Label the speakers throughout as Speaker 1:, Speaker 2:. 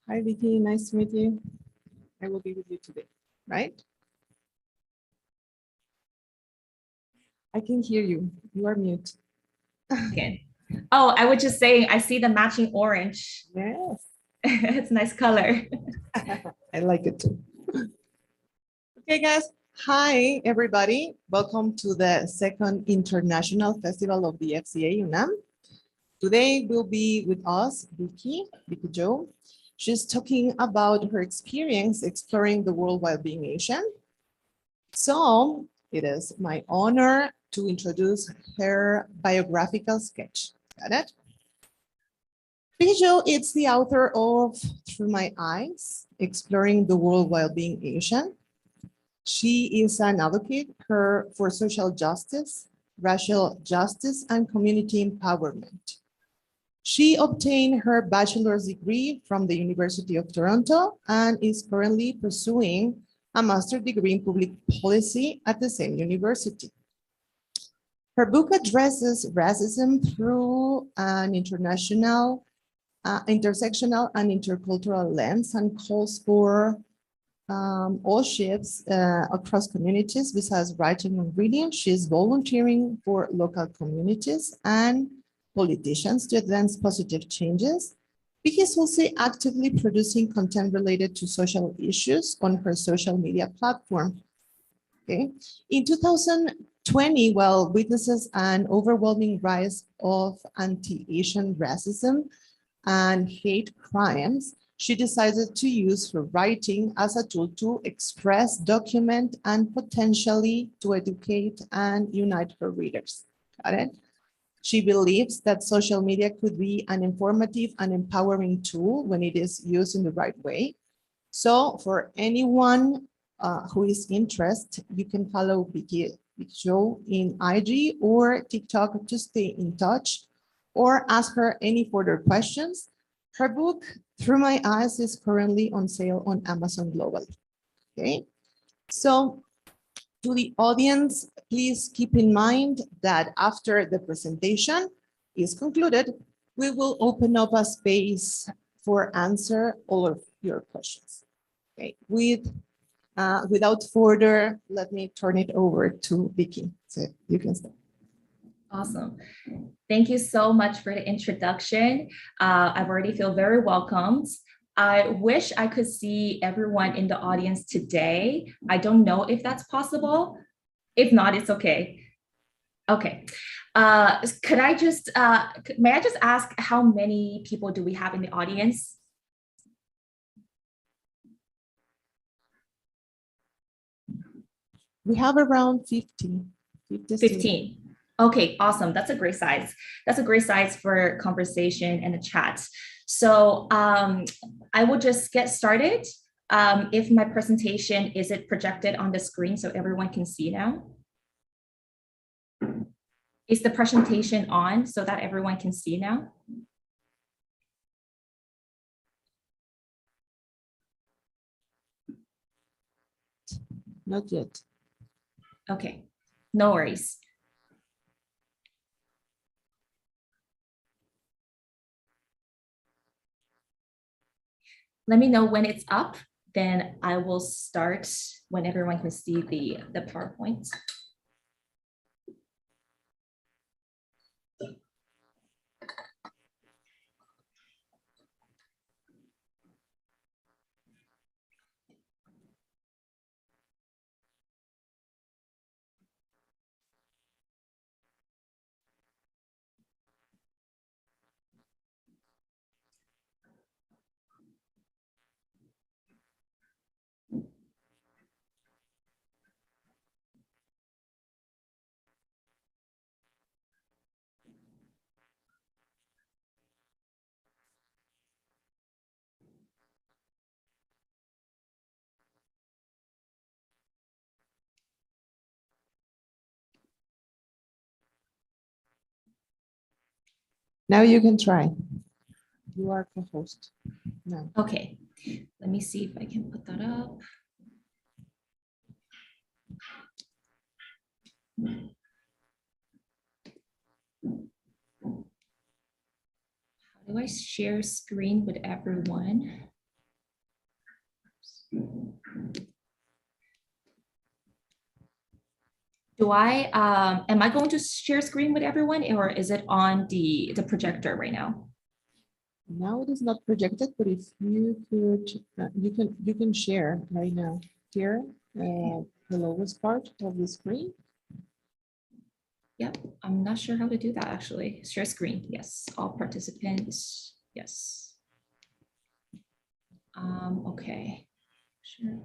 Speaker 1: Hi, Vicky. Nice to meet you. I will be with you today, right? I can hear you. You are mute.
Speaker 2: Okay. Oh, I was just saying, I see the matching orange.
Speaker 1: Yes.
Speaker 2: It's a nice color.
Speaker 1: I like it too. Okay, guys. Hi, everybody. Welcome to the second International Festival of the FCA UNAM. Today will be with us, Vicky Jo. She's talking about her experience exploring the world while being Asian. So it is my honor to introduce her biographical sketch. Got it? Vicky Jo is the author of Through My Eyes, Exploring the World While Being Asian. She is an advocate for social justice, racial justice, and community empowerment. She obtained her bachelor's degree from the University of Toronto and is currently pursuing a master's degree in public policy at the same university. Her book addresses racism through an intersectional and intercultural lens and calls for all shifts across communities. Besides writing and reading, she is volunteering for local communities and politicians to advance positive changes. Vicky is also actively producing content related to social issues on her social media platform. Okay. In 2020, while witnesses an overwhelming rise of anti-Asian racism and hate crimes, she decided to use her writing as a tool to express, document, and potentially to educate and unite her readers. Got it? She believes that social media could be an informative and empowering tool when it is used in the right way. So for anyone who is interested, you can follow Vicky Jo in IG or TikTok to stay in touch or ask her any further questions. Her book, Through My Eyes, is currently on sale on Amazon Global. Okay, so to the audience, please keep in mind that after the presentation is concluded, we will open up a space for answer all of your questions. Okay, without further, let me turn it over to Vicky. So you can start.
Speaker 2: Awesome. Thank you so much for the introduction. I already feel very welcomed. I wish I could see everyone in the audience today. I don't know if that's possible. If not, it's okay. Okay. May I just ask how many people do we have in the audience?
Speaker 1: We have around 15.
Speaker 2: 15. Okay, awesome. That's a great size. That's a great size for conversation and a chat. So I will just get started. If my presentation, is it projected on the screen so everyone can see now? Is the presentation on so that everyone can see now?
Speaker 1: Not yet.
Speaker 2: Okay, no worries. Let me know when it's up, then I will start when everyone can see the PowerPoint.
Speaker 1: Now you can try. You are co-host. No.
Speaker 2: Okay, let me see if I can put that up. How do I share screen with everyone? Am I going to share screen with everyone, or is it on the projector right now?
Speaker 1: Now it is not projected, but if you could, you can share right now here, the lowest part of the screen.
Speaker 2: Yep, I'm not sure how to do that actually. Share screen, yes. All participants, yes. Okay. Sure.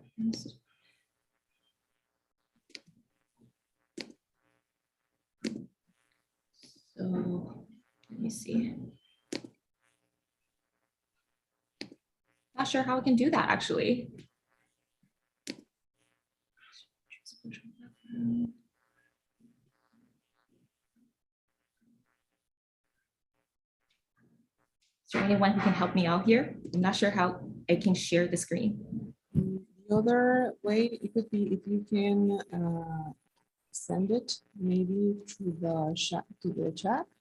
Speaker 2: So let me see. Not sure how I can do that actually. Is there anyone who can help me out here? I'm not sure how I can share the screen.
Speaker 1: The other way it could be if you can send it maybe to the chat.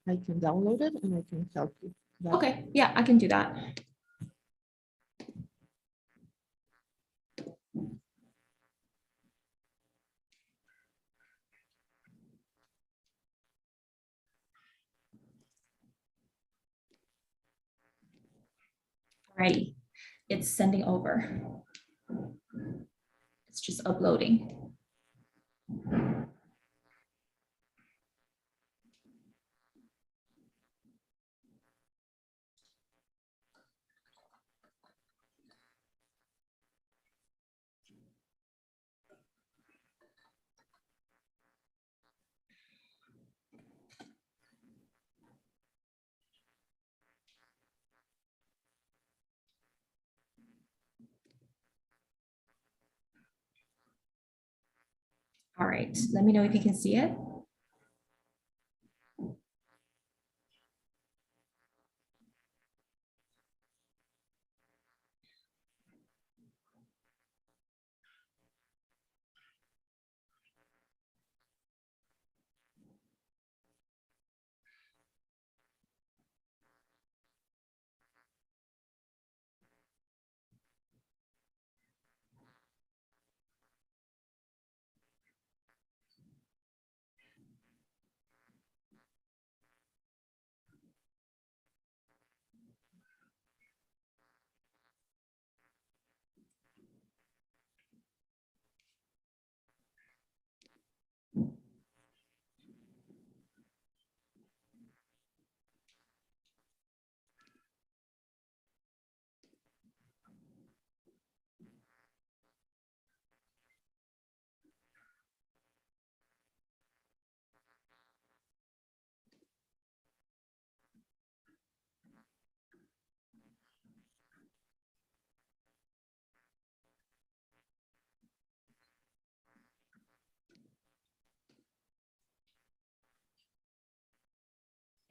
Speaker 1: I can download it and I can help you.
Speaker 2: Okay, yeah, I can do that. Alrighty, it's sending over. It's just uploading. All right, let me know if you can see it.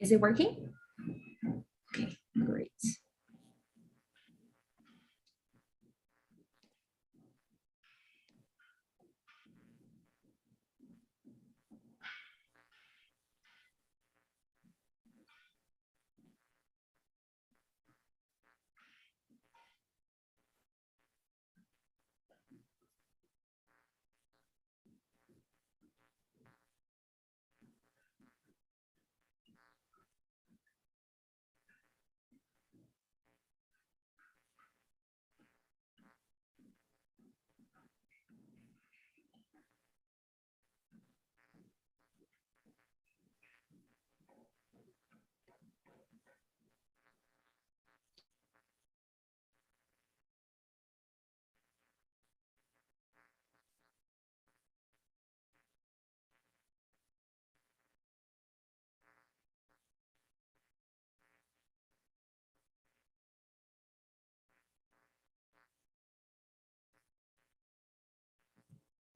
Speaker 2: Is it working? Okay, great.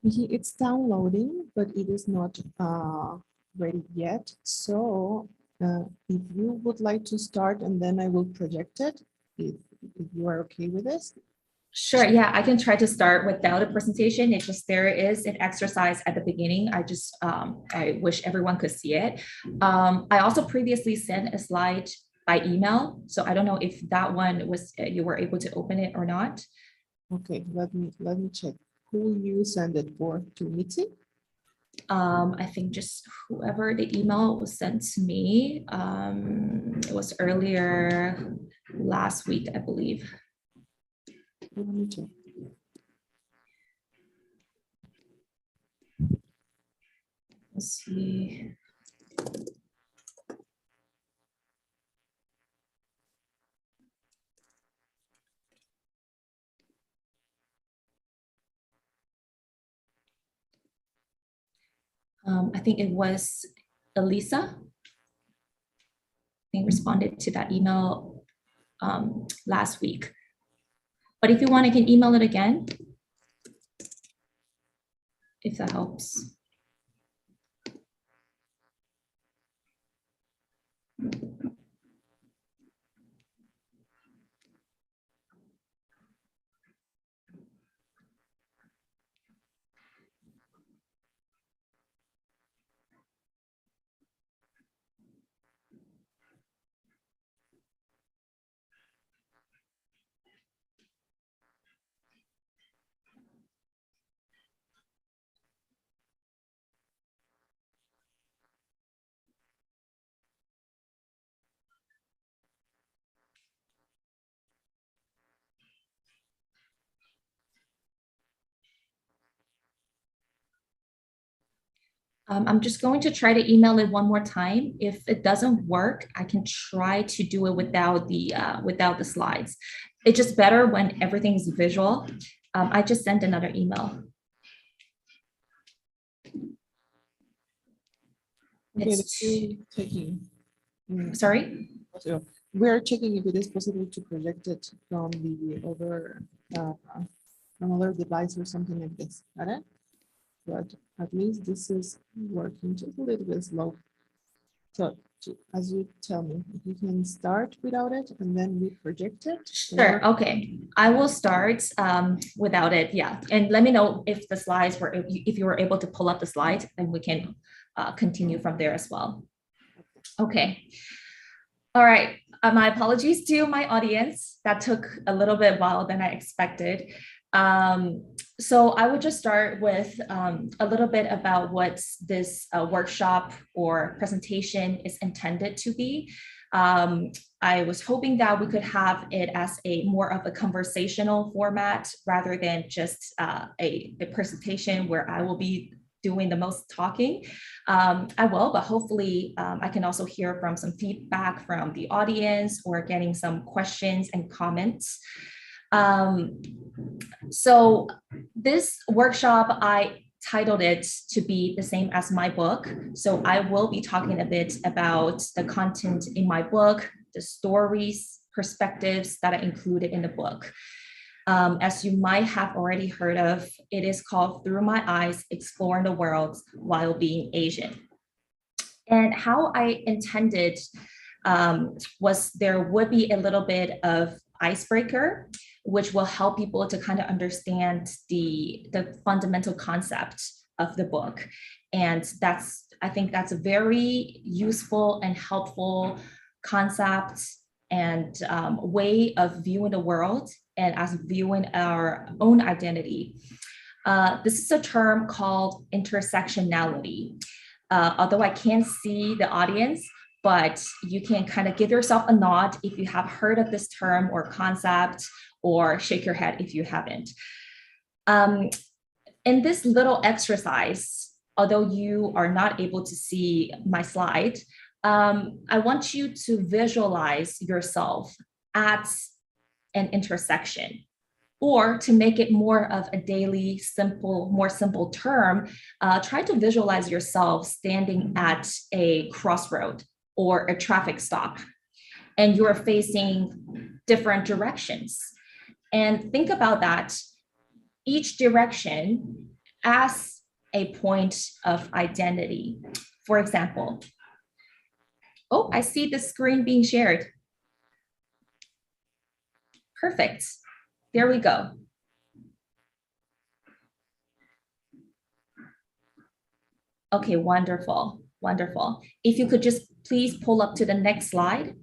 Speaker 1: It's downloading, but it is not ready yet. So if you would like to start and then I will project it, if you are okay with this.
Speaker 2: Sure, yeah, I can try to start without a presentation. It's just there is an exercise at the beginning. I wish everyone could see it. I also previously sent a slide by email, so I don't know if that one was, you were able to open it or not.
Speaker 1: Okay, let me check. Who you send it for, to Mitzi?
Speaker 2: I think just whoever the email was sent to me. It was earlier last week, I believe.
Speaker 1: Let me check.
Speaker 2: Let's see. I think it was Elisa. I responded to that email last week. But if you want, I can email it again, if that helps. I'm just going to try to email it one more time. If it doesn't work, I can try to do it without the slides. It's just better when everything's visual. I just sent another email.
Speaker 1: Okay, taking.
Speaker 2: Sorry?
Speaker 1: So we're checking if it is possible to project it from the other from other device or something like this. Got it? But at least this is working just a little bit slow. So as you tell me, if you can start without it and then we project it.
Speaker 2: Sure.
Speaker 1: Or...
Speaker 2: Okay. I will start without it. Yeah. And let me know if the slides were, if you were able to pull up the slides, and we can continue from there as well. Okay. All right. My apologies to my audience. That took a little bit while than I expected. So I would just start with a little bit about what this workshop or presentation is intended to be. I was hoping that we could have it as a more of a conversational format rather than just a presentation where I will be doing the most talking. I will, but hopefully I can also hear from some feedback from the audience or getting some questions and comments. So this workshop, I titled it to be the same as my book. So I will be talking a bit about the content in my book, the stories, perspectives that are included in the book. As you might have already heard of, it is called Through My Eyes, Exploring the World While Being Asian. And how I intended was there would be a little bit of icebreaker, which will help people to kind of understand the fundamental concept of the book. And I think that's a very useful and helpful concept and way of viewing the world and as viewing our own identity. This is a term called intersectionality. Although I can't see the audience, but you can kind of give yourself a nod if you have heard of this term or concept, or shake your head if you haven't. In this little exercise, although you are not able to see my slide, I want you to visualize yourself at an intersection, or to make it more of a daily, more simple term, try to visualize yourself standing at a crossroad or a traffic stop, and you're facing different directions. And think about that, each direction as a point of identity. For example, oh, I see the screen being shared. Perfect. There we go. Okay, wonderful, wonderful. If you could just please pull up to the next slide.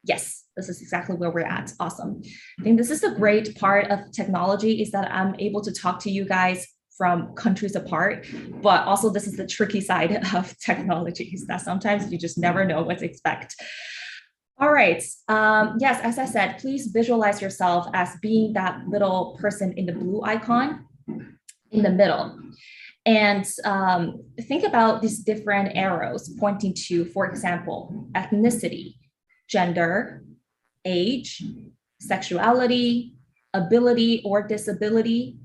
Speaker 2: Yes, this is exactly where we're at. Awesome. I think this is the great part of technology, is that I'm able to talk to you guys from countries apart, but also this is the tricky side of technologies, that sometimes you just never know what to expect. All right. Yes, as I said, please visualize yourself as being that little person in the blue icon in the middle. And think about these different arrows pointing to, for example, ethnicity, gender, age, sexuality, ability or disability,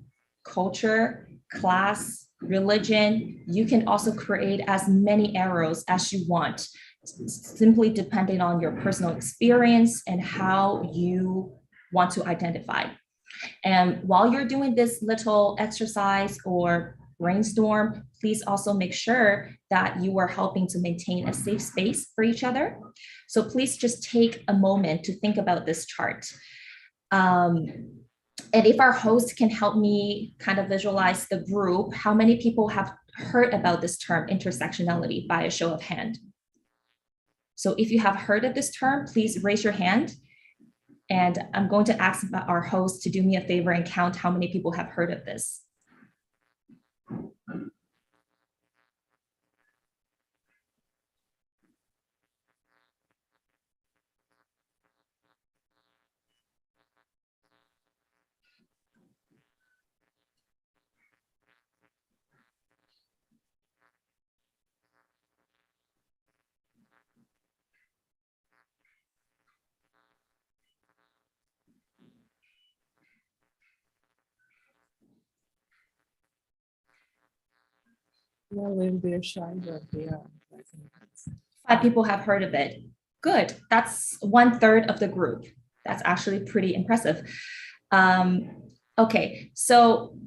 Speaker 2: culture, class, religion. You can also create as many arrows as you want, simply depending on your personal experience and how you want to identify. And while you're doing this little exercise or brainstorm, please also make sure that you are helping to maintain a safe space for each other. So please just take a moment to think about this chart. And if our host can help me kind of visualize the group, how many people have heard about this term intersectionality by a show of hand? So if you have heard of this term, please raise your hand. And I'm going to ask our host to do me a favor and count how many people have heard of this.
Speaker 1: Well, they're shy, but they are.
Speaker 2: 5 people have heard of it. Good. That's 1/3 of the group. That's actually pretty impressive. Okay, so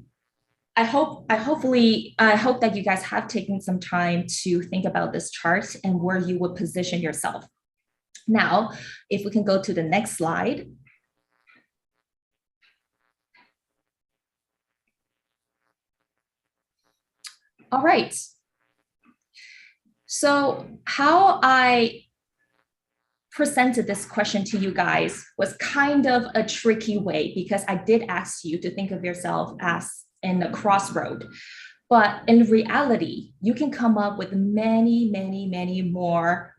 Speaker 2: I hope that you guys have taken some time to think about this chart and where you would position yourself. Now, if we can go to the next slide. All right. So how I presented this question to you guys was kind of a tricky way, because I did ask you to think of yourself as in a crossroad. But in reality, you can come up with many, many, many more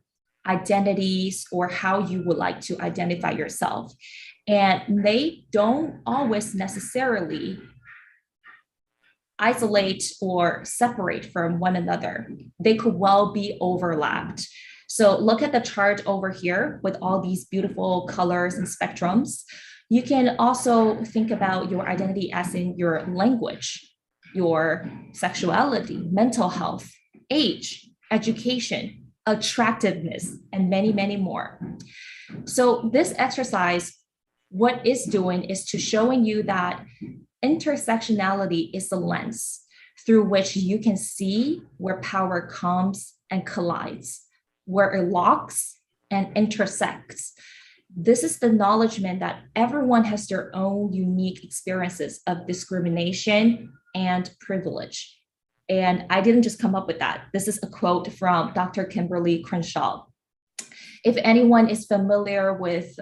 Speaker 2: identities or how you would like to identify yourself. And they don't always necessarily isolate or separate from one another. They could well be overlapped. So look at the chart over here with all these beautiful colors and spectrums. You can also think about your identity as in your language, your sexuality, mental health, age, education, attractiveness, and many, many more. So this exercise, what it's doing is to showing you that intersectionality is the lens through which you can see where power comes and collides, where it locks and intersects. This is the acknowledgement that everyone has their own unique experiences of discrimination and privilege. And I didn't just come up with that. This is a quote from Dr. Kimberly Crenshaw. If anyone is familiar with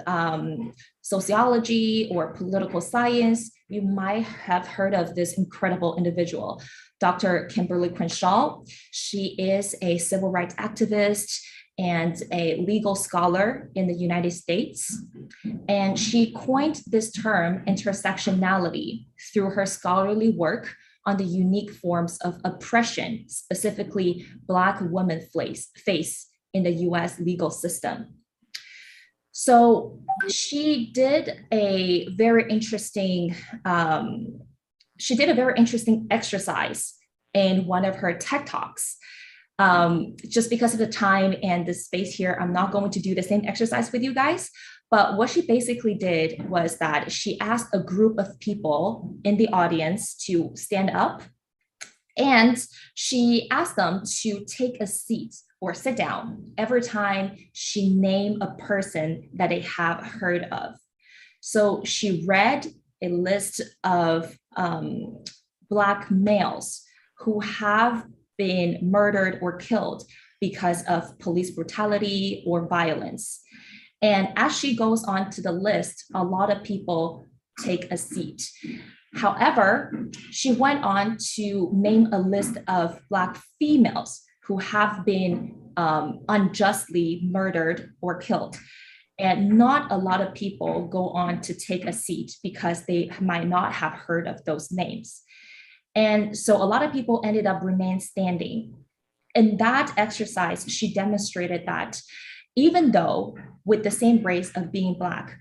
Speaker 2: sociology or political science, you might have heard of this incredible individual, Dr. Kimberly Crenshaw. She is a civil rights activist and a legal scholar in the United States. And she coined this term intersectionality through her scholarly work on the unique forms of oppression, specifically Black women face in the US legal system. So she did a very interesting exercise in one of her TED Talks. Just because of the time and the space here, I'm not going to do the same exercise with you guys. But what she basically did was that she asked a group of people in the audience to stand up, and she asked them to take a seat or sit down every time she named a person that they have heard of. So she read a list of Black males who have been murdered or killed because of police brutality or violence. And as she goes on to the list, a lot of people take a seat. However, she went on to name a list of Black females who have been unjustly murdered or killed. And not a lot of people go on to take a seat because they might not have heard of those names. And so a lot of people ended up remain standing. In that exercise, she demonstrated that even though with the same race of being Black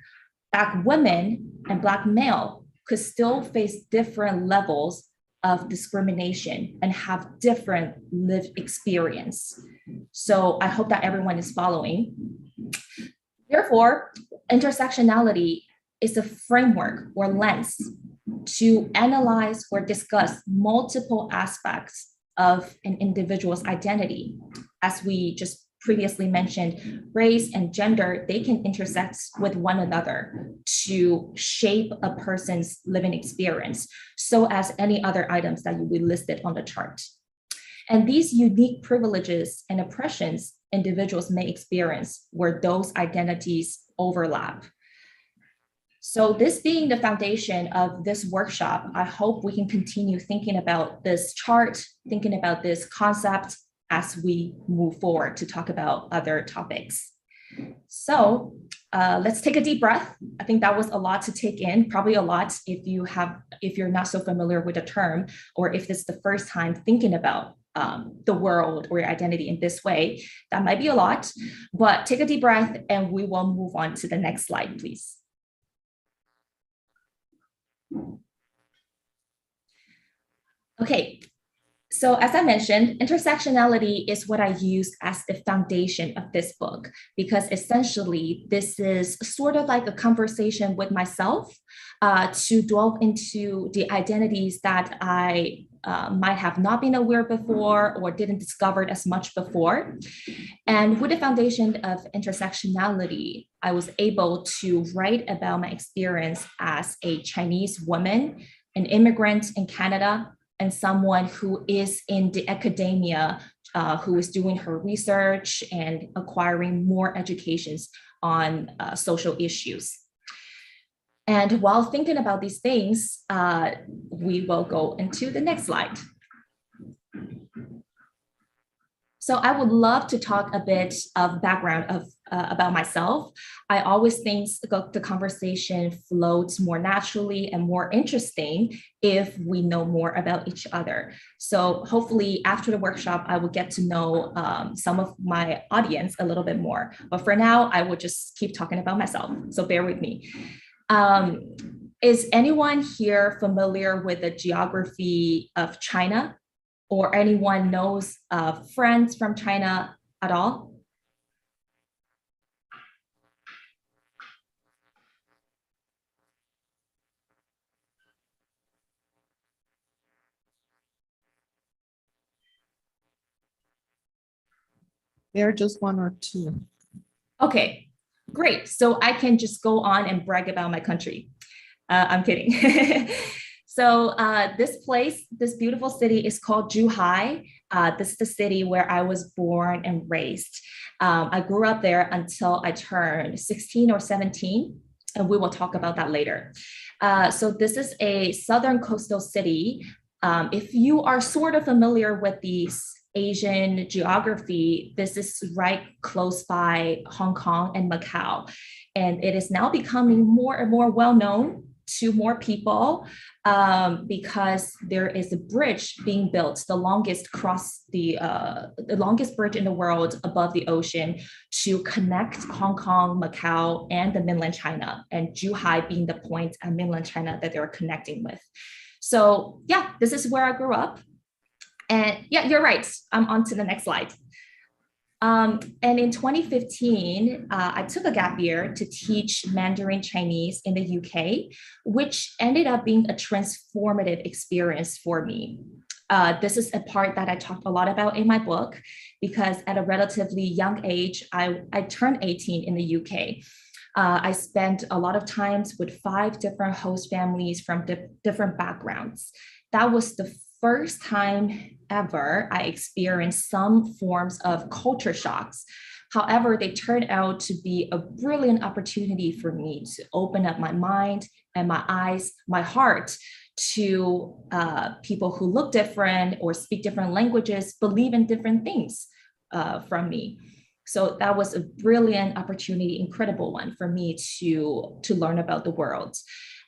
Speaker 2: women and Black male could still face different levels of discrimination and have different lived experience. So I hope that everyone is following. Therefore, intersectionality is a framework or lens to analyze or discuss multiple aspects of an individual's identity. As we just previously mentioned, race and gender, they can intersect with one another to shape a person's living experience, so as any other items that we listed on the chart. And these unique privileges and oppressions individuals may experience where those identities overlap. So this being the foundation of this workshop, I hope we can continue thinking about this chart, thinking about this concept as we move forward to talk about other topics. So let's take a deep breath. I think that was a lot to take in, probably a lot if you're not so familiar with the term, or if this is the first time thinking about the world or your identity in this way, that might be a lot, but take a deep breath and we will move on to the next slide, please. Okay, so as I mentioned, intersectionality is what I use as the foundation of this book, because essentially this is sort of like a conversation with myself to delve into the identities that I might have not been aware before or didn't discover as much before. And with the foundation of intersectionality, I was able to write about my experience as a Chinese woman, an immigrant in Canada, and someone who is in the academia, who is doing her research and acquiring more educations on social issues. And while thinking about these things, we will go into the next slide. So I would love to talk a bit of background about myself. I always think the conversation floats more naturally and more interesting if we know more about each other. So hopefully after the workshop, I will get to know some of my audience a little bit more. But for now, I will just keep talking about myself. So bear with me. Is anyone here familiar with the geography of China? Or anyone knows friends from China at all?
Speaker 1: There are just one or two.
Speaker 2: Okay, great. So I can just go on and brag about my country. I'm kidding. So this place, this beautiful city is called Zhuhai. This is the city where I was born and raised. I grew up there until I turned 16 or 17, and we will talk about that later. So this is a southern coastal city. If you are sort of familiar with the Asian geography, this is right close by Hong Kong and Macau. And it is now becoming more and more well-known to more people because there is a bridge being built, the longest bridge in the world above the ocean to connect Hong Kong, Macau, and the mainland China, and Zhuhai being the point at mainland China that they're connecting with. So yeah, this is where I grew up. And yeah, you're right. I'm on to the next slide. And in 2015, I took a gap year to teach Mandarin Chinese in the UK, which ended up being a transformative experience for me. This is a part that I talked a lot about in my book, because at a relatively young age, I turned 18 in the UK. I spent a lot of times with 5 different host families from different backgrounds. That was the first time ever I experienced some forms of culture shocks However, they turned out to be a brilliant opportunity for me to open up my mind and my eyes, my heart to people who look different or speak different languages, believe in different things from me. So that was a brilliant opportunity, incredible one for me to learn about the world.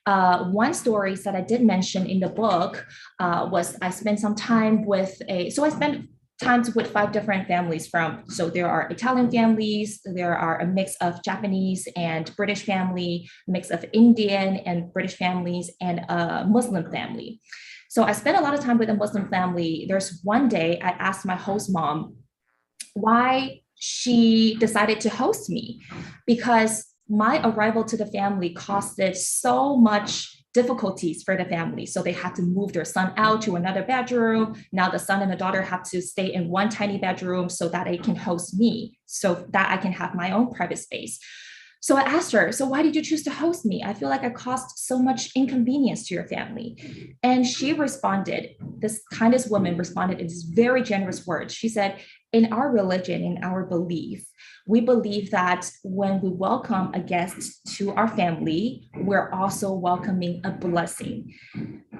Speaker 2: One story that I did mention in the book was I spent some time with I spent times with 5 different families so there are Italian families, there are a mix of Japanese and British family, mix of Indian and British families, and a Muslim family. So I spent a lot of time with a Muslim family. There's one day I asked my host mom why she decided to host me, because my arrival to the family costed so much difficulties for the family. So they had to move their son out to another bedroom. Now the son and the daughter have to stay in one tiny bedroom so that they can host me, so that I can have my own private space. So I asked her, so why did you choose to host me? I feel like I caused so much inconvenience to your family. And she responded, this kindest woman responded in these very generous words. She said, in our religion, in our belief, we believe that when we welcome a guest to our family, we're also welcoming a blessing.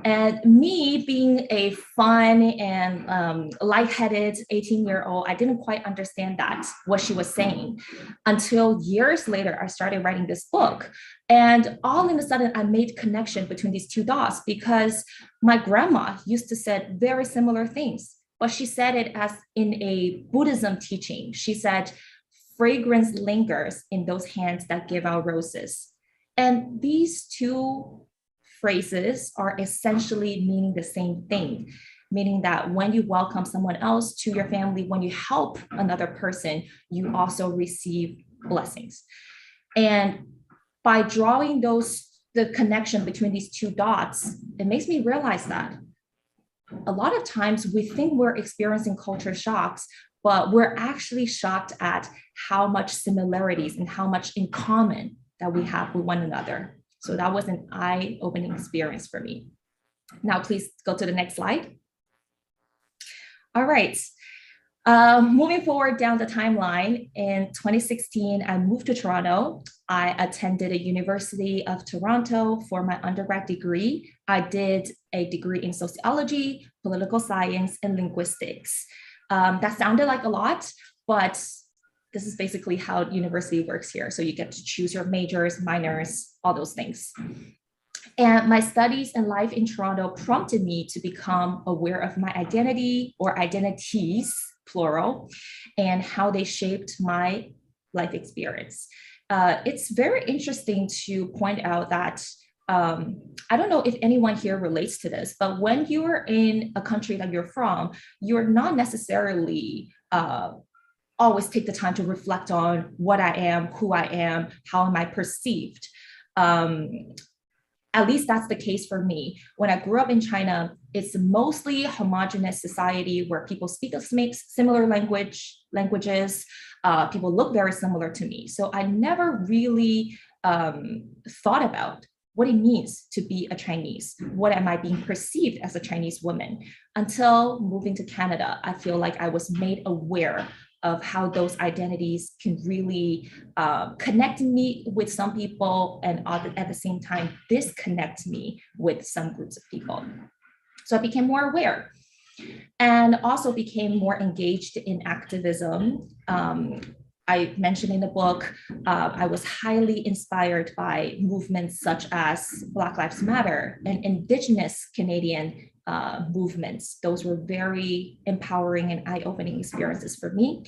Speaker 2: And me being a fun and lightheaded 18-year-old, I didn't quite understand what she was saying, until years later, I started writing this book. And all of a sudden, I made connection between these 2 dots, because my grandma used to say very similar things, but she said it as in a Buddhism teaching. She said, fragrance lingers in those hands that give out roses. And these 2 phrases are essentially meaning the same thing, meaning that when you welcome someone else to your family, when you help another person, you also receive blessings. And by drawing the connection between these 2 dots, it makes me realize that a lot of times we think we're experiencing culture shocks, but we're actually shocked at how much similarities and how much in common that we have with one another. So that was an eye-opening experience for me. Now, please go to the next slide. All right. Moving forward down the timeline, in 2016, I moved to Toronto. I attended a University of Toronto for my undergrad degree. I did a degree in sociology, political science, and linguistics. That sounded like a lot, but this is basically how university works here. So you get to choose your majors, minors, all those things. And my studies and life in Toronto prompted me to become aware of my identity, or identities, plural, and how they shaped my life experience. It's very interesting to point out that I don't know if anyone here relates to this, but when you're in a country that you're from, you're not necessarily always take the time to reflect on what I am, who I am, how am I perceived. At least that's the case for me. When I grew up in China, it's mostly homogenous society where people speak similar languages. People look very similar to me. So I never really thought about what it means to be a Chinese. What am I being perceived as a Chinese woman? Until moving to Canada, I feel like I was made aware of how those identities can really connect me with some people, and at the same time disconnect me with some groups of people. So I became more aware, and also became more engaged in activism. I mentioned in the book, I was highly inspired by movements such as Black Lives Matter and Indigenous Canadian movements. Those were very empowering and eye-opening experiences for me.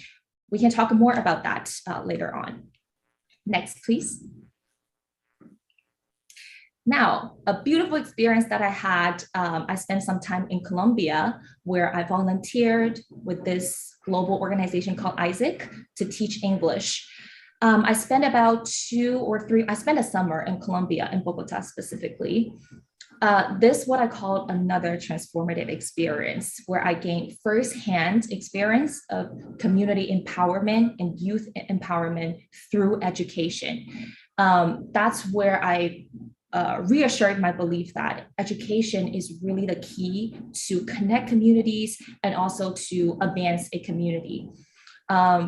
Speaker 2: We can talk more about that later on. Next, please. Now, a beautiful experience that I had, I spent some time in Colombia, where I volunteered with this global organization called Isaac to teach English. I spent about I spent a summer in Colombia, in Bogota specifically. This what I call another transformative experience, where I gained firsthand experience of community empowerment and youth empowerment through education. That's where I reassured my belief that education is really the key to connect communities and also to advance a community.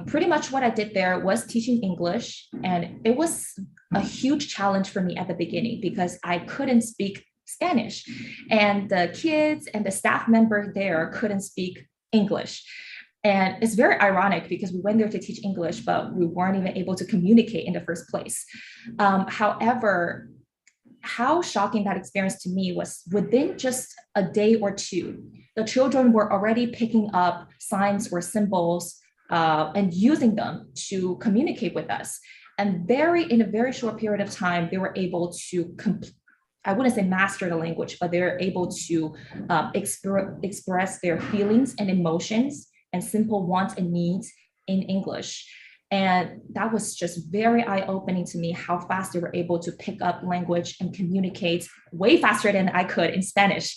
Speaker 2: Pretty much what I did there was teaching English, and it was a huge challenge for me at the beginning because I couldn't speak Spanish, and the kids and the staff member there couldn't speak English. And it's very ironic because we went there to teach English, but we weren't even able to communicate in the first place. However, how shocking that experience to me was within just a day or two, the children were already picking up signs or symbols and using them to communicate with us. And in a very short period of time, they were able to I wouldn't say master the language, but they're able to express their feelings and emotions and simple wants and needs in English. And that was just very eye-opening to me, how fast they were able to pick up language and communicate way faster than I could in Spanish.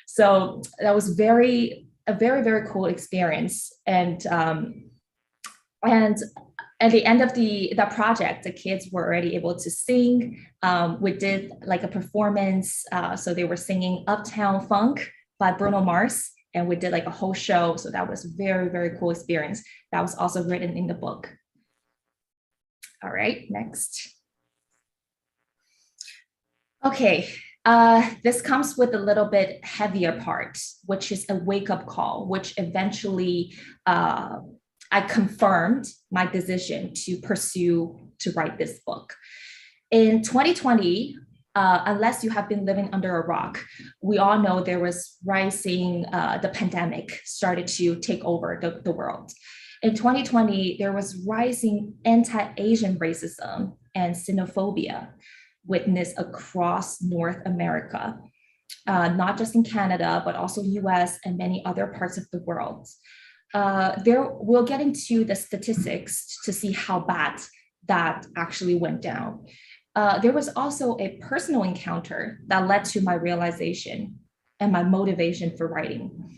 Speaker 2: So that was a very, very cool experience. And at the end of the project, the kids were already able to sing. We did like a performance. So they were singing Uptown Funk by Bruno Mars, and we did like a whole show. So that was very, very cool experience. That was also written in the book. All right, next. Okay, this comes with a little bit heavier part, which is a wake-up call, which eventually I confirmed my decision to write this book. In 2020, unless you have been living under a rock, we all know there was rising, the pandemic started to take over the world. In 2020, there was rising anti-Asian racism and xenophobia witnessed across North America, not just in Canada, but also US and many other parts of the world. We'll get into the statistics to see how bad that actually went down. There was also a personal encounter that led to my realization and my motivation for writing.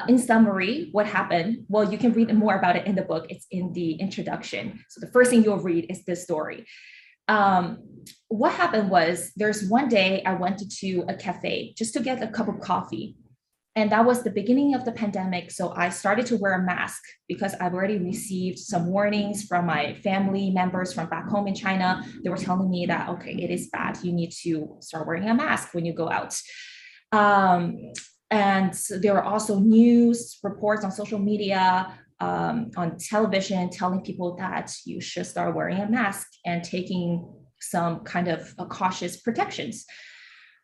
Speaker 2: In summary, what happened? Well, you can read more about it in the book. It's in the introduction. So the first thing you'll read is this story. What happened was there's one day I went to a cafe just to get a cup of coffee. And that was the beginning of the pandemic. So I started to wear a mask because I've already received some warnings from my family members from back home in China. They were telling me that, okay, it is bad. You need to start wearing a mask when you go out. And there were also news reports on social media, on television, telling people that you should start wearing a mask and taking some kind of cautious protections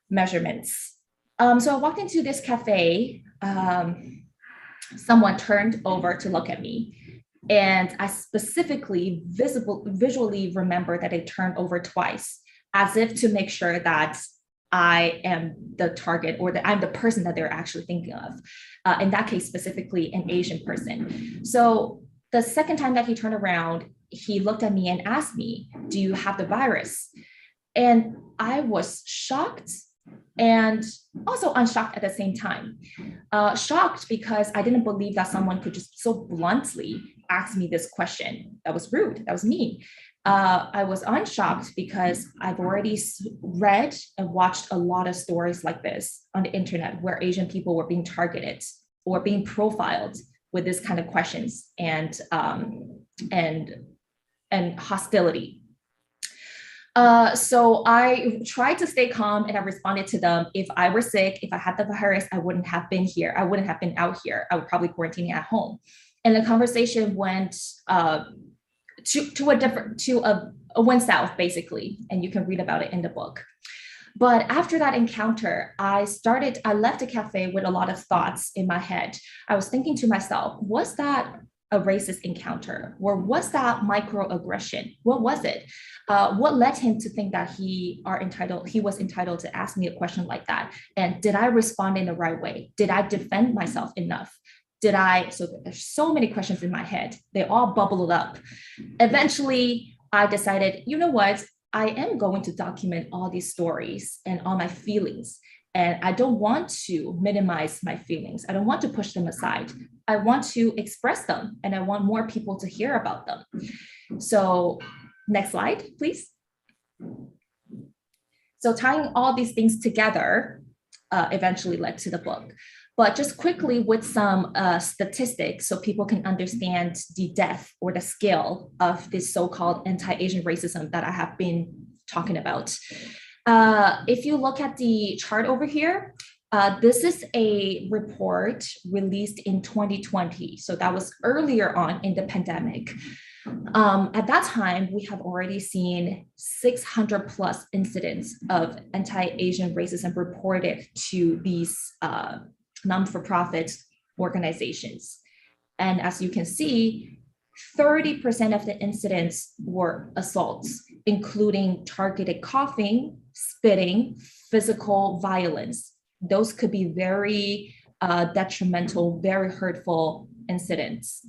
Speaker 2: measurements. So I walked into this cafe. Someone turned over to look at me, and I specifically visually remember that they turned over twice, as if to make sure that I am the target or that I'm the person that they're actually thinking of. In that case, specifically an Asian person. So the second time that he turned around, he looked at me and asked me, "Do you have the virus?" And I was shocked and also unshocked at the same time. Shocked because I didn't believe that someone could just so bluntly ask me this question. That was rude, that was mean. I was unshocked because I've already read and watched a lot of stories like this on the internet where Asian people were being targeted or being profiled with this kind of questions and hostility. So I tried to stay calm and I responded to them. If I were sick, if I had the virus, I wouldn't have been here. I wouldn't have been out here. I would probably quarantine at home. And the conversation went went south basically, and you can read about it in the book. But after that encounter, I left the cafe with a lot of thoughts in my head. I was thinking to myself, was that a racist encounter, or was that microaggression? What was it? What led him to think that he was entitled to ask me a question like that? And did I respond in the right way? Did I defend myself enough? So there's so many questions in my head. They all bubbled up. Eventually, I decided, you know what? I am going to document all these stories and all my feelings. And I don't want to minimize my feelings. I don't want to push them aside. I want to express them, and I want more people to hear about them. So next slide, please. So tying all these things together eventually led to the book. But just quickly with some statistics so people can understand the depth or the scale of this so-called anti-Asian racism that I have been talking about. If you look at the chart over here, this is a report released in 2020. So that was earlier on in the pandemic. At that time, we have already seen 600 plus incidents of anti-Asian racism reported to these non-for-profit organizations. And as you can see, 30% of the incidents were assaults, including targeted coughing, spitting, physical violence. Those could be very detrimental, very hurtful incidents.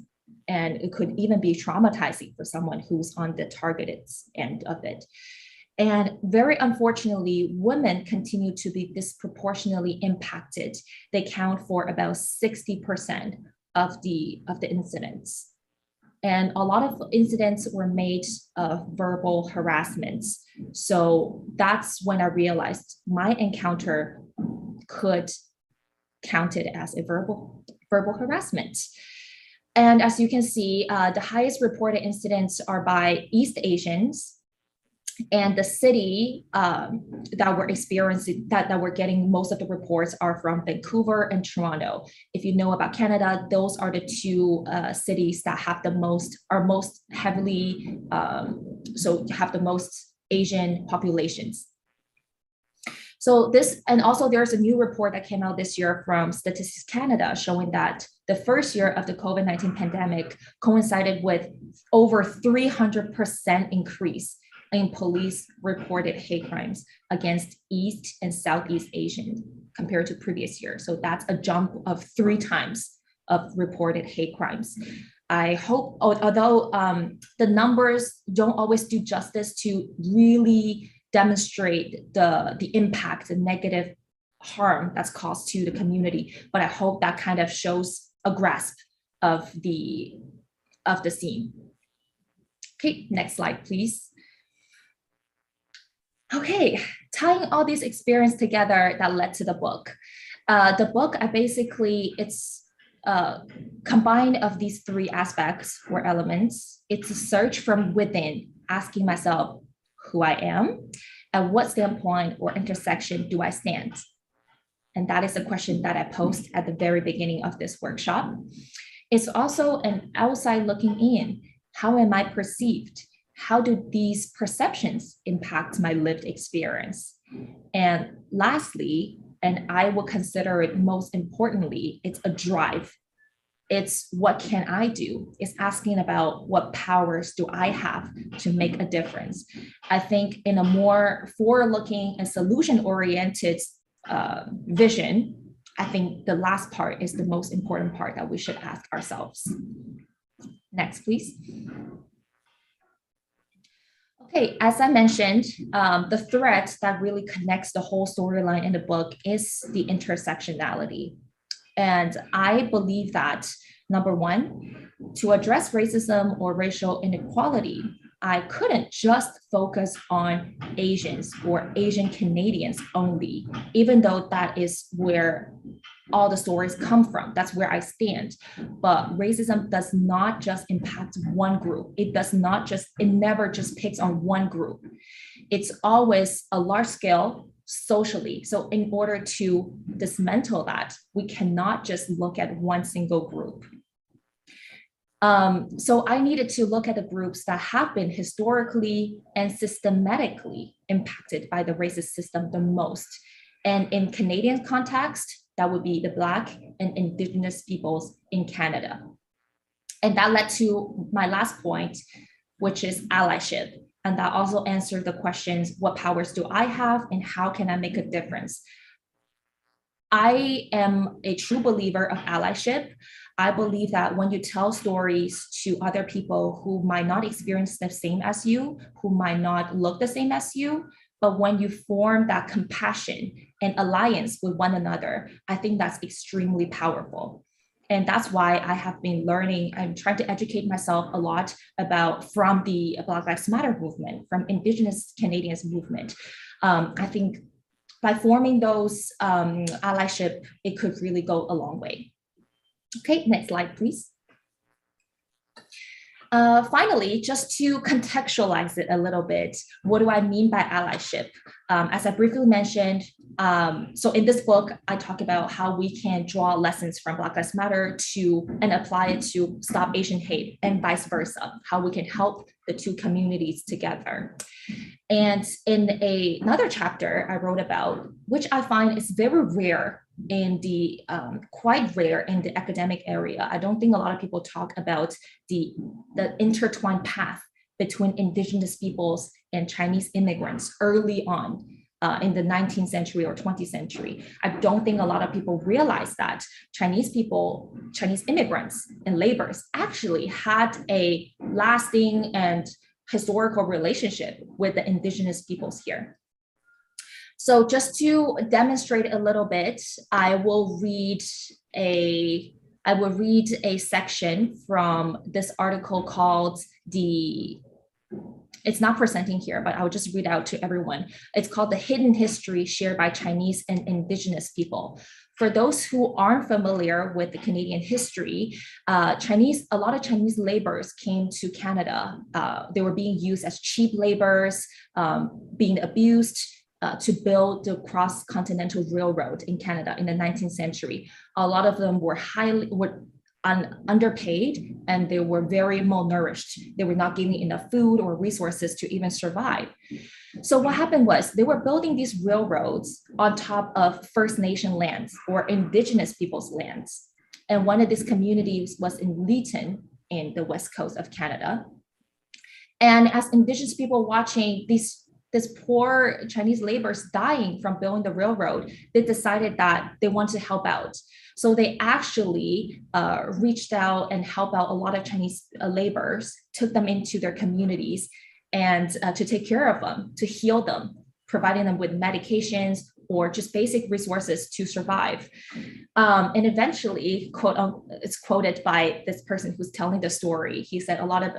Speaker 2: And it could even be traumatizing for someone who's on the targeted end of it. And very unfortunately, women continue to be disproportionately impacted. They count for about 60% of the incidents. And a lot of incidents were made of verbal harassments. So that's when I realized my encounter could count it as a verbal harassment. And as you can see, the highest reported incidents are by East Asians, and the city that we're experiencing, that we're getting most of the reports are from Vancouver and Toronto. If you know about Canada, those are the two cities that have the most, are most heavily, so have the most Asian populations. So this, and also there's a new report that came out this year from Statistics Canada showing that the first year of the COVID-19 pandemic coincided with over 300% increase in police reported hate crimes against East and Southeast Asians compared to previous year. So that's a jump of 3 times of reported hate crimes. I hope, although the numbers don't always do justice to really demonstrate the impact, the negative harm that's caused to the community, but I hope that kind of shows a grasp of the scene. Okay, next slide, please. Okay, tying all these experiences together that led to the book. The book, it's combined of these 3 aspects or elements. It's a search from within, asking myself who I am, at what standpoint or intersection do I stand? And that is a question that I posed at the very beginning of this workshop. It's also an outside looking in. How am I perceived? How do these perceptions impact my lived experience? And lastly, and I will consider it most importantly, it's a drive. It's what can I do? It's asking about what powers do I have to make a difference? I think in a more forward-looking and solution-oriented vision, I think the last part is the most important part that we should ask ourselves. Next, please. Okay, as I mentioned, the thread that really connects the whole storyline in the book is the intersectionality. And I believe that, number one, to address racism or racial inequality, I couldn't just focus on Asians or Asian Canadians only, even though that is where all the stories come from. That's where I stand. But racism does not just impact one group. It never just picks on one group. It's always a large scale socially. So in order to dismantle that, we cannot just look at one single group. So I needed to look at the groups that have been historically and systematically impacted by the racist system the most. And in Canadian context, that would be the Black and Indigenous peoples in Canada. And that led to my last point, which is allyship. And that also answered the questions, what powers do I have and how can I make a difference? I am a true believer of allyship. I believe that when you tell stories to other people who might not experience the same as you, who might not look the same as you, but when you form that compassion and alliance with one another, I think that's extremely powerful. And that's why I have been learning, I'm trying to educate myself a lot from the Black Lives Matter movement, from Indigenous Canadians movement. I think by forming those allyship, it could really go a long way. Okay, next slide, please. Finally, just to contextualize it a little bit, what do I mean by allyship? As I briefly mentioned, so in this book, I talk about how we can draw lessons from Black Lives Matter and apply it to stop Asian hate and vice versa, how we can help the two communities together. And in another chapter I wrote about, which I find is very rare in the, quite rare in the academic area. I don't think a lot of people talk about the intertwined path between indigenous peoples and Chinese immigrants early on in the 19th century or 20th century. I don't think a lot of people realize that Chinese immigrants and laborers actually had a lasting and historical relationship with the indigenous peoples here. So just to demonstrate a little bit, I will read a section from this article called it's not presenting here, but I'll just read out to everyone. It's called The Hidden History Shared by Chinese and Indigenous People. For those who aren't familiar with the Canadian history, a lot of Chinese laborers came to Canada. They were being used as cheap laborers, being abused, to build the cross-continental railroad in Canada in the 19th century. A lot of them were underpaid, and they were very malnourished. They were not given enough food or resources to even survive. So what happened was they were building these railroads on top of First Nation lands or indigenous people's lands. And one of these communities was in Leeton in the west coast of Canada. And as indigenous people watching this poor Chinese laborers dying from building the railroad, they decided that they want to help out. So they actually reached out and helped out a lot of Chinese laborers, took them into their communities and to take care of them, to heal them, providing them with medications or just basic resources to survive. And eventually, it's quoted by this person who's telling the story. He said a lot of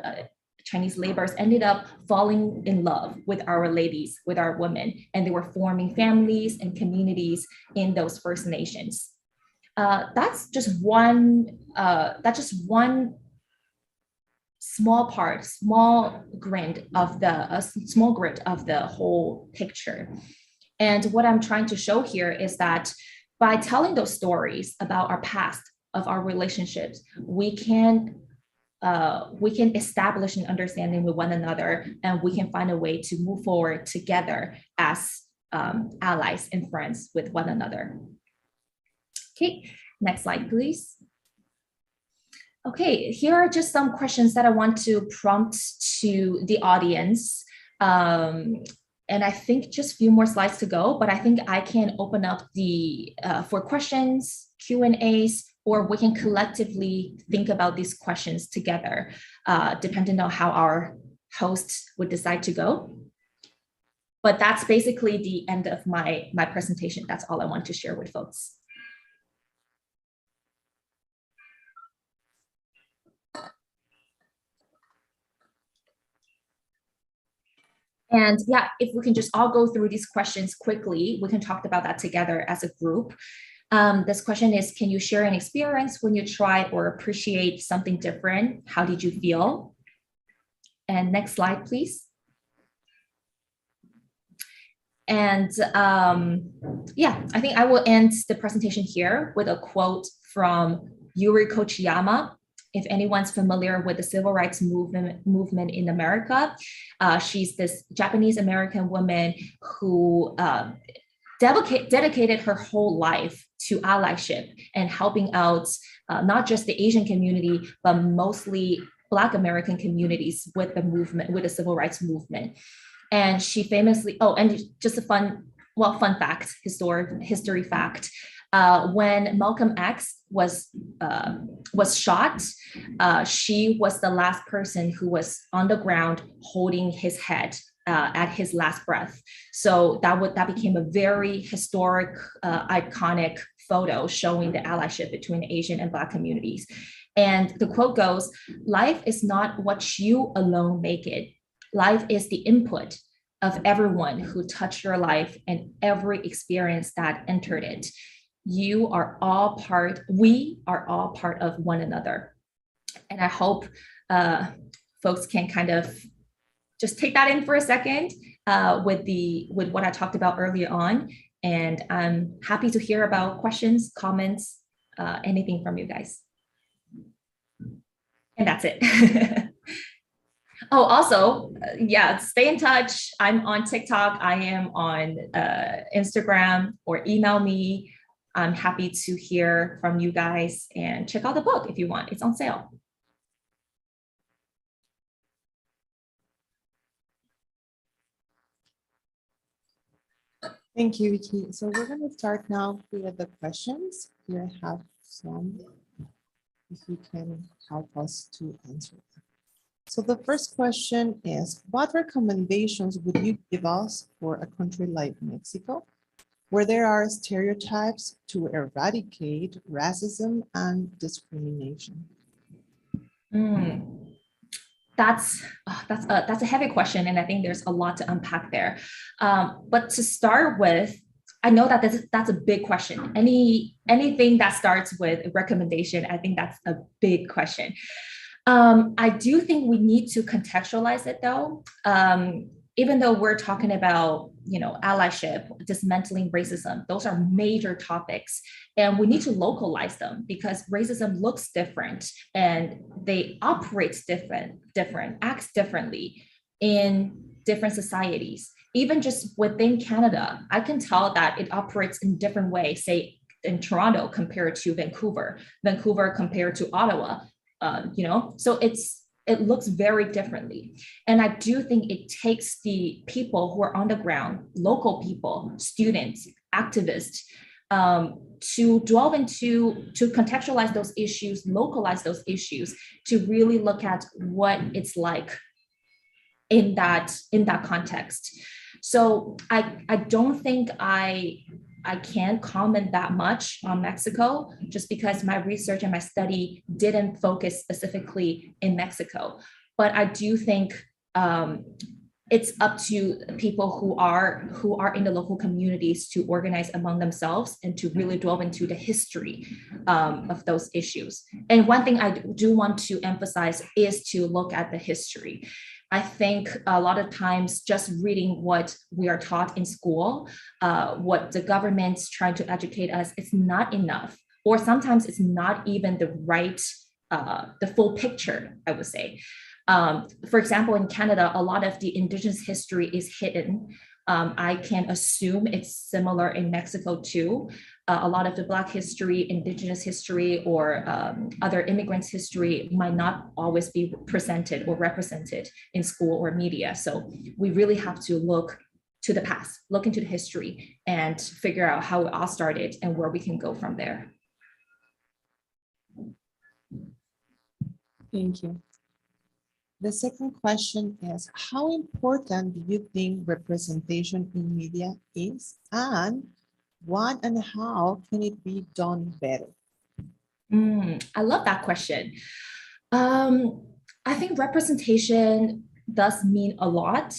Speaker 2: Chinese laborers ended up falling in love with our ladies, with our women, and they were forming families and communities in those First Nations. That's just one small grid of the whole picture. And what I'm trying to show here is that by telling those stories about our past, of our relationships, we can establish an understanding with one another, and we can find a way to move forward together as allies and friends with one another. Okay, next slide, please. Okay, here are just some questions that I want to prompt to the audience. And I think just a few more slides to go, but I think I can open up for questions, Q&As, or we can collectively think about these questions together, depending on how our hosts would decide to go. But that's basically the end of my presentation. That's all I want to share with folks. And yeah, if we can just all go through these questions quickly, we can talk about that together as a group. This question is, can you share an experience when you try or appreciate something different? How did you feel? And next slide, please. And yeah, I think I will end the presentation here with a quote from Yuri Kochiyama. If anyone's familiar with the civil rights movement in America, she's this Japanese American woman who dedicated her whole life to allyship and helping out not just the Asian community, but mostly Black American communities with the movement, with the civil rights movement. And she famously, and just a fun fact, history fact, when Malcolm X was shot, she was the last person who was on the ground holding his head at his last breath. So that became a very historic, iconic photo showing the allyship between Asian and Black communities. And the quote goes, "Life is not what you alone make it. Life is the input of everyone who touched your life and every experience that entered it. We are all part of one another. And I hope folks can kind of just take that in for a second with what I talked about earlier on. And I'm happy to hear about questions, comments, anything from you guys. And that's it. Oh, also, yeah, stay in touch. I'm on TikTok. I am on Instagram, or email me. I'm happy to hear from you guys, and check out the book if you want. It's on sale.
Speaker 1: Thank you, Vicky. So we're going to start now with the questions. Here I have some, if you can help us to answer them. So the first question is, what recommendations would you give us for a country like Mexico, where there are stereotypes to eradicate racism and discrimination?
Speaker 2: That's a heavy question, and I think there's a lot to unpack there. But to start with, I know that that's a big question. Anything that starts with a recommendation, I think that's a big question. I do think we need to contextualize it, though. Even though we're talking about, allyship, dismantling racism, those are major topics, and we need to localize them because racism looks different and they operate different, acts differently in different societies. Even just within Canada, I can tell that it operates in different ways, say in Toronto compared to Vancouver compared to Ottawa, so it looks very differently. And I do think it takes the people who are on the ground, local people, students, activists, to delve into, to contextualize those issues, localize those issues, to really look at what it's like in that context. So I don't think I can't comment that much on Mexico, just because my research and my study didn't focus specifically in Mexico. But I do think it's up to people who are in the local communities to organize among themselves and to really delve into the history of those issues. And one thing I do want to emphasize is to look at the history. I think a lot of times just reading what we are taught in school, what the government's trying to educate us, is not enough. Or sometimes it's not even the right, the full picture, I would say. For example, in Canada, a lot of the Indigenous history is hidden. I can assume it's similar in Mexico too. A lot of the Black history, Indigenous history, or other immigrants' history might not always be presented or represented in school or media. So we really have to look to the past, look into the history, and figure out how it all started and where we can go from there.
Speaker 1: Thank you. The second question is, how important do you think representation in media is, and what and how can it be done better?
Speaker 2: I love that question. I think representation does mean a lot.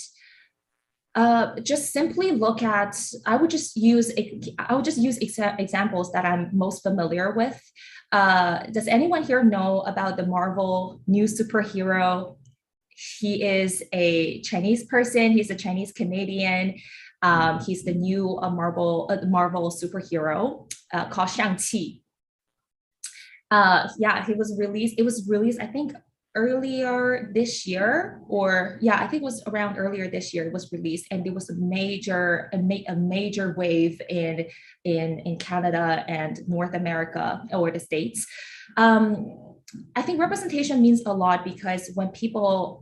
Speaker 2: Just simply look at, I would just use examples that I'm most familiar with. Does anyone here know about the Marvel new superhero? He is a Chinese person. He's a Chinese Canadian. He's the new Marvel superhero called Shang-Chi. Yeah, it was released, I think, earlier this year, or yeah, I think it was around earlier this year it was released, and it was a major wave in Canada and North America, or the States. I think representation means a lot because when people,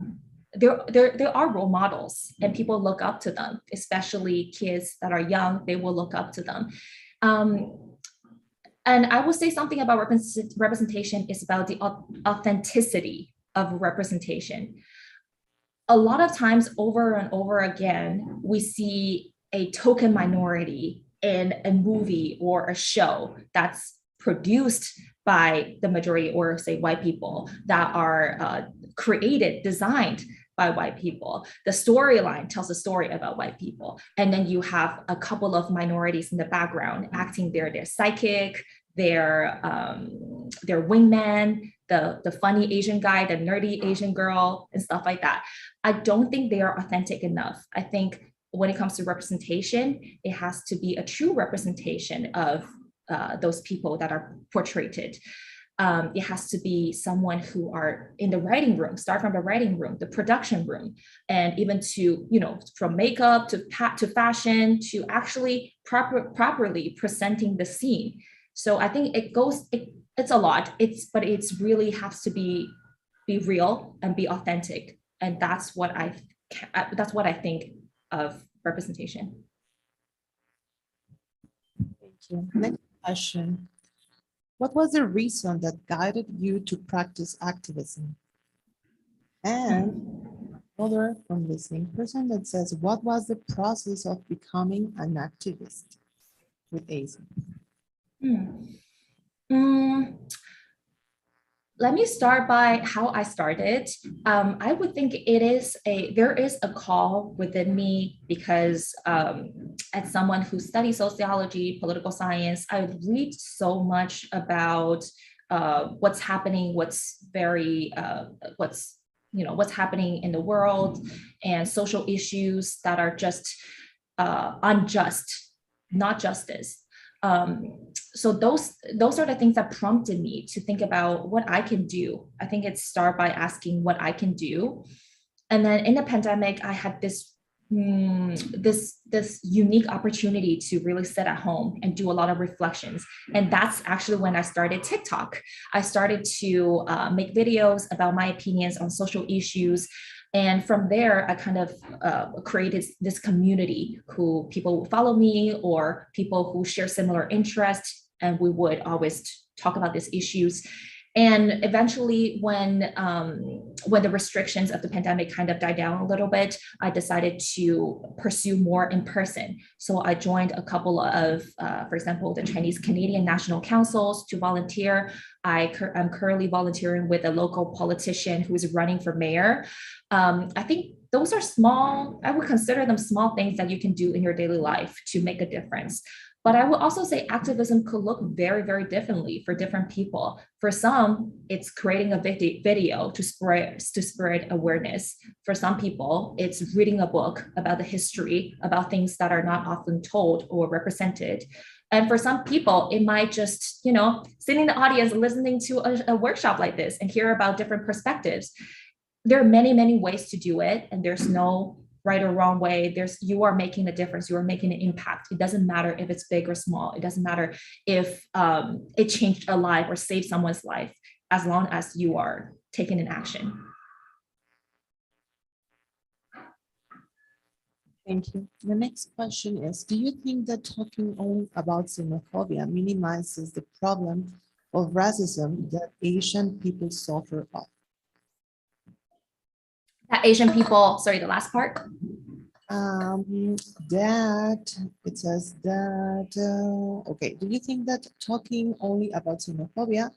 Speaker 2: there are role models and people look up to them, especially kids that are young, they will look up to them. And I will say something about representation is about the authenticity of representation. A lot of times, over and over again, we see a token minority in a movie or a show that's produced by the majority, or say white people, that are created, designed by white people. The storyline tells a story about white people. And then you have a couple of minorities in the background acting their psychic, their wingman, the funny Asian guy, the nerdy Asian girl, and stuff like that. I don't think they are authentic enough. I think when it comes to representation, it has to be a true representation of those people that are portrayed. It has to be someone who are in the writing room, start from the writing room, the production room, and even to, from makeup to fashion to actually properly presenting the scene. So I think it's a lot. But it's really has to be real and be authentic, and that's what I think of representation.
Speaker 1: Thank you. Next question. What was the reason that guided you to practice activism? And another from the same person that says, what was the process of becoming an activist with ACE?
Speaker 2: Let me start by how I started. I would think there is a call within me because as someone who studies sociology, political science, I read so much about what's happening, what's happening in the world, and social issues that are just unjust, not justice. So those are the things that prompted me to think about what I can do. I think it started by asking what I can do. And then in the pandemic, I had this unique opportunity to really sit at home and do a lot of reflections. And that's actually when I started TikTok. I started to make videos about my opinions on social issues. And from there, I kind of created this community who people will follow me or people who share similar interests. And we would always talk about these issues. And eventually, when the restrictions of the pandemic kind of died down a little bit, I decided to pursue more in person. So I joined a couple of, for example, the Chinese Canadian National Councils to volunteer. I'm currently volunteering with a local politician who is running for mayor. I think those are small, I would consider them small things that you can do in your daily life to make a difference. But I would also say activism could look very, very differently for different people. For some, it's creating a video to spread awareness. For some people, it's reading a book about the history, about things that are not often told or represented. And for some people, it might just, sitting in the audience, listening to a workshop like this and hear about different perspectives. There are many, many ways to do it, and there's no right or wrong way. You are making a difference. You are making an impact. It doesn't matter if it's big or small. It doesn't matter if it changed a life or saved someone's life, as long as you are taking an action.
Speaker 1: Thank you. The next question is, do you think that talking only about xenophobia minimizes the problem of racism that Asian people suffer of?
Speaker 2: That Asian people, sorry, the last part?
Speaker 1: That it says that, okay, do you think that talking only about xenophobia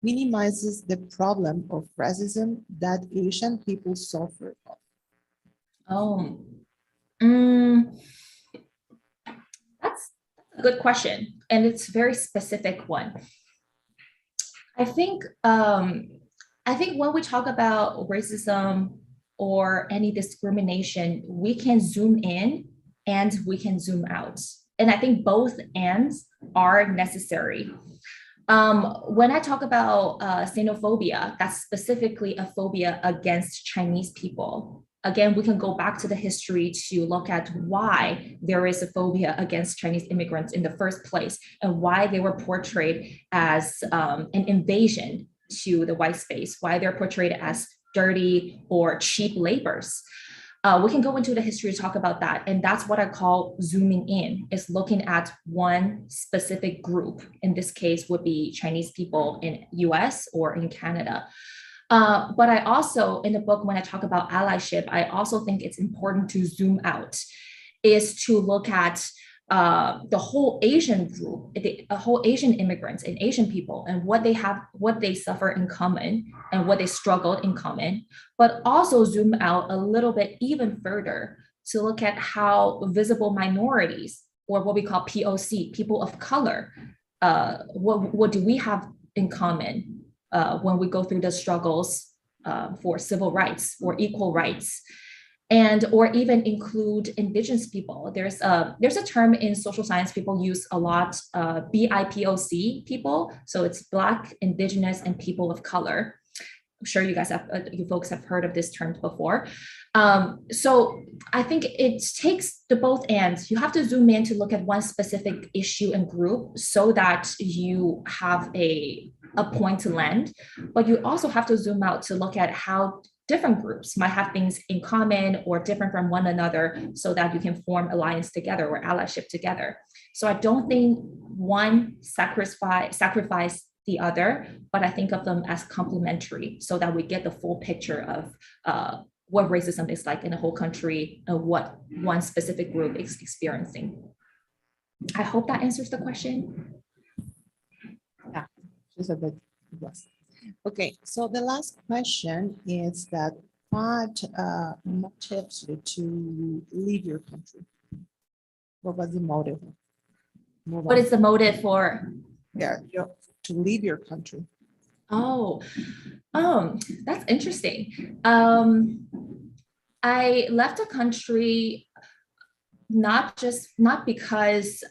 Speaker 1: minimizes the problem of racism that Asian people suffer of?
Speaker 2: That's a good question, and it's a very specific one. I think when we talk about racism or any discrimination, we can zoom in and we can zoom out. And I think both ends are necessary. When I talk about xenophobia, that's specifically a phobia against Chinese people. Again, we can go back to the history to look at why there is a phobia against Chinese immigrants in the first place and why they were portrayed as an invasion to the white space, why they're portrayed as dirty or cheap laborers. We can go into the history to talk about that. And that's what I call zooming in, is looking at one specific group. In this case would be Chinese people in US or in Canada. But I also, in the book, when I talk about allyship, I also think it's important to zoom out, is to look at the whole Asian group, the whole Asian immigrants and Asian people, and what they suffer in common and what they struggled in common, but also zoom out a little bit even further to look at how visible minorities, or what we call POC, people of color, what do we have in common when we go through the struggles for civil rights or equal rights, and or even include indigenous people. There's a term in social science people use a lot, BIPOC people. So it's Black, Indigenous, and people of color. I'm sure you folks have heard of this term before. So I think it takes the both ends. You have to zoom in to look at one specific issue and group so that you have a point to land, but you also have to zoom out to look at how different groups might have things in common or different from one another so that you can form alliance together or allyship together. So I don't think one sacrifice the other, but I think of them as complementary so that we get the full picture of what racism is like in a whole country and what one specific group is experiencing. I hope that answers the question.
Speaker 1: Yeah, she said that it was. Okay, so the last question is that what motivates you to leave your country? What was the motive?
Speaker 2: What is the motive for?
Speaker 1: Yeah, to leave your country.
Speaker 2: Oh, that's interesting. I left the country not because,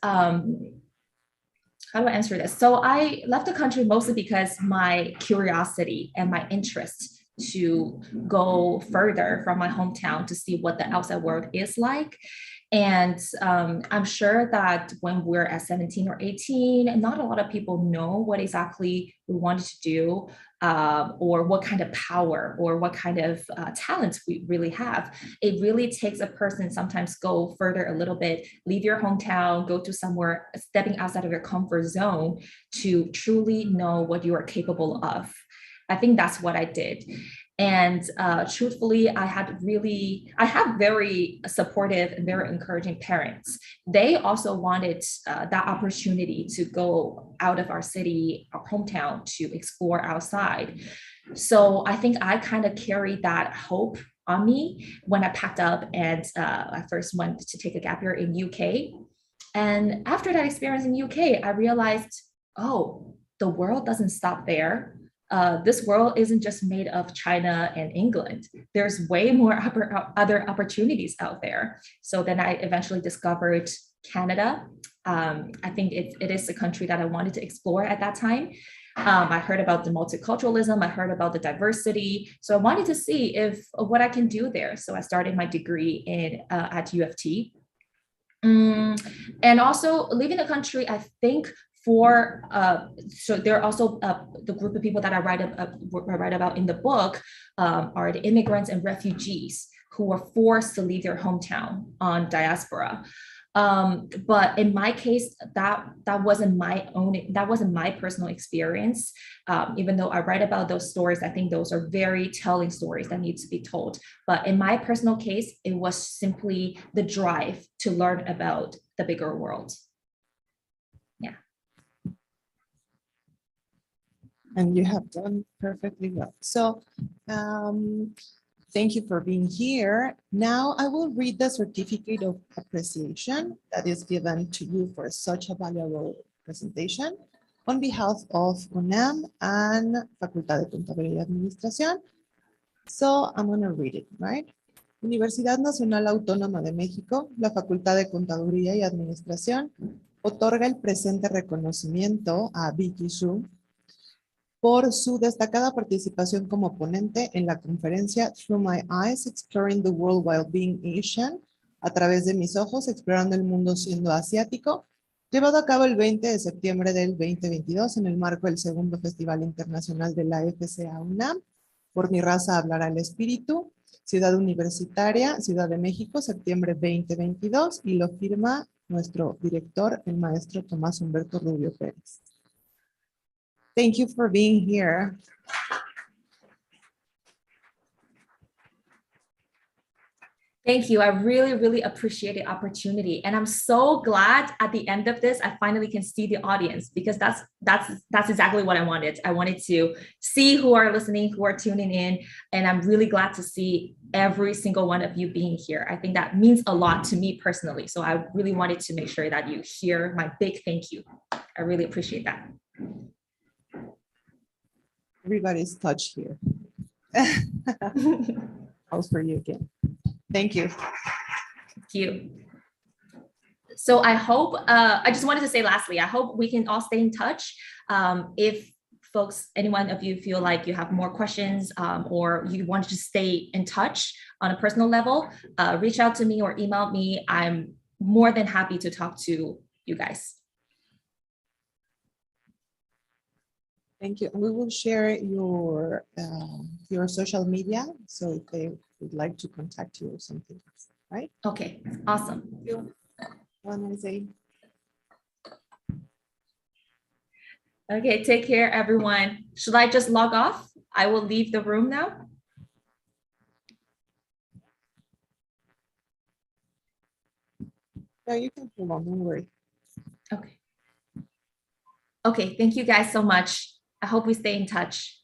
Speaker 2: how do I answer this? So I left the country mostly because my curiosity and my interest to go further from my hometown to see what the outside world is like. And I'm sure that when we're at 17 or 18, not a lot of people know what exactly we wanted to do, or what kind of power or what kind of talents we really have. It really takes a person sometimes go further a little bit, leave your hometown, go to somewhere, stepping outside of your comfort zone to truly know what you are capable of. I think that's what I did. And truthfully, I have very supportive and very encouraging parents. They also wanted that opportunity to go out of our city, our hometown, to explore outside. So I think I kind of carried that hope on me when I packed up and I first went to take a gap year in UK. And after that experience in UK, I realized, oh, the world doesn't stop there. This world isn't just made of China and England. There's way more other opportunities out there. So then I eventually discovered Canada. I think it is a country that I wanted to explore at that time. I heard about the multiculturalism. I heard about the diversity. So I wanted to see what I can do there. So I started my degree at U of T. And also leaving the country, I think, so there are also the group of people that I write about in the book are the immigrants and refugees who were forced to leave their hometown on diaspora. But in my case, that wasn't my personal experience. Even though I write about those stories, I think those are very telling stories that need to be told. But in my personal case, it was simply the drive to learn about the bigger world. Yeah.
Speaker 1: And you have done perfectly well. So thank you for being here. Now I will read the certificate of appreciation that is given to you for such a valuable presentation on behalf of UNAM and Facultad de Contaduría y Administración. So I'm going to read it, right? Universidad Nacional Autónoma de México, la Facultad de Contaduría y Administración, otorga el presente reconocimiento a Vicky Xu por su destacada participación como ponente en la conferencia Through My Eyes, Exploring the World While Being Asian, a través de mis ojos, explorando el mundo siendo asiático, llevado a cabo el 20 de septiembre del 2022 en el marco del segundo Festival Internacional de la FCA UNAM, Por mi raza hablará el espíritu, Ciudad Universitaria, Ciudad de México, septiembre 2022, y lo firma nuestro director, el maestro Tomás Humberto Rubio Pérez. Thank you for being here.
Speaker 2: Thank you. I really, really appreciate the opportunity. And I'm so glad at the end of this, I finally can see the audience, because that's exactly what I wanted. I wanted to see who are listening, who are tuning in. And I'm really glad to see every single one of you being here. I think that means a lot to me personally. So I really wanted to make sure that you hear my big thank you. I really appreciate that.
Speaker 1: Everybody's touched here. How's for you again? Thank you.
Speaker 2: Thank you. So I hope, I just wanted to say lastly, I hope we can all stay in touch. If folks, any one of you feel like you have more questions or you want to stay in touch on a personal level, reach out to me or email me. I'm more than happy to talk to you guys.
Speaker 1: Thank you. We will share your social media, so if they would like to contact you or something, right?
Speaker 2: Okay, awesome.
Speaker 1: Thank you. Have a nice day.
Speaker 2: Okay, take care, everyone. Should I just log off? I will leave the room now.
Speaker 1: No, you can hold on, don't worry.
Speaker 2: Okay. Okay, thank you guys so much. I hope we stay in touch.